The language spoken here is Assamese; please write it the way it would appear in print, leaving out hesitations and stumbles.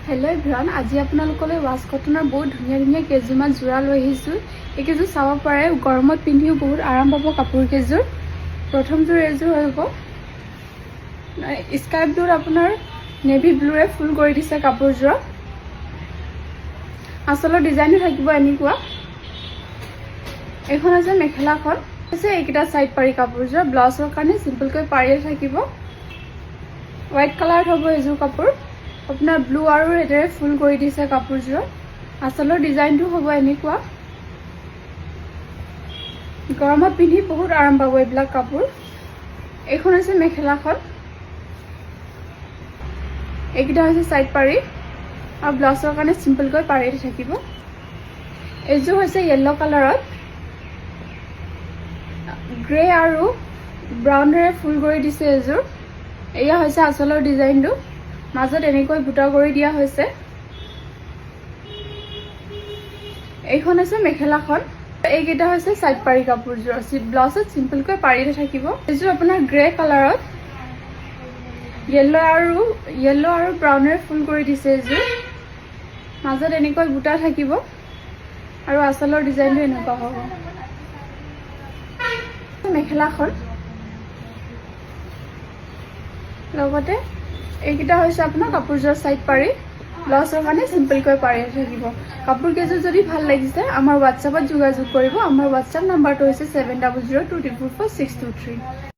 हेलो एभ्रिवान আজি আপোনালোকলৈ ওয়াশ কটনৰ বহুত ধুনীয়া ধুনীয়া কেজুমান জোৰা লৈ আহিছো। এই কেজু চাব পাৰে গৰমত পিন্ধিও বহুত আৰাম পাব কাপোৰ কেজুৰ। প্ৰথম জোৰ এজোৰ হ'ব স্কাই ব্লুৰ আপোনাৰ নেভি ব্লুৰে ফুল কৰি দিছে কাপোৰজোৰ। আচলৰ ডিজাইনটো থাকিব এনেকুৱা। এখন আছে মেখেলাখন আছে এইকেইটা সাইড পাৰি কাপোৰজোৰ ব্লাউজৰ কাৰণে সিম্পলকৈ পাৰিয়ে থাকিব। হোৱাইট কালাৰত হ'ব এজোৰ কাপোৰ আপোনাৰ ব্লু আৰু ৰেডেৰে ফুল কৰি দিছে কাপোৰজোৰ। আচলৰ ডিজাইনটো হ'ব এনেকুৱা। গৰমত পিন্ধি বহুত আৰাম পাব এইবিলাক কাপোৰ। এইখন আছে মেখেলাখন এইকেইটা হৈছে সাইড পাৰি আৰু ব্লাউজৰ কাৰণে সিম্পলকৈ পাৰি থাকিব। এইযোৰ হৈছে য়েল্লো কালাৰত গ্ৰে আৰু ব্ৰাউনেৰে ফুল কৰি দিছে এইযোৰ। এয়া হৈছে আচলৰ ডিজাইনটো মাজত এনেকৈ বুটা কৰি দিয়া হৈছে। এইখন আছে মেখেলাখন এইকেইটা হৈছে সাইড পাৰি কাপোৰজোৰ ব্লাউজত সিম্পলকৈ পাৰি থাকিব। এইযোৰ আপোনাৰ গ্ৰে কালাৰত য়েল্লো আৰু ব্ৰাউনেৰে ফুল কৰি দিছে এইযোৰ। মাজত এনেকৈ বুটা থাকিব আৰু আচলৰ ডিজাইনটো এনেকুৱা হ'ব। মেখেলাখন লগতে এইকেইটা হৈছে আপোনাৰ কাপোৰজোৰ সাইড পাৰি ব্লাউজৰ কাৰণে সিম্পলকৈ পাৰি থাকিব। কাপোৰ কেইযোৰ যদি ভাল লাগিছে আমাৰ হোৱাটছএপত যোগাযোগ কৰিব। আমাৰ হোৱাটছএপ নাম্বাৰটো হৈছে 7002444623।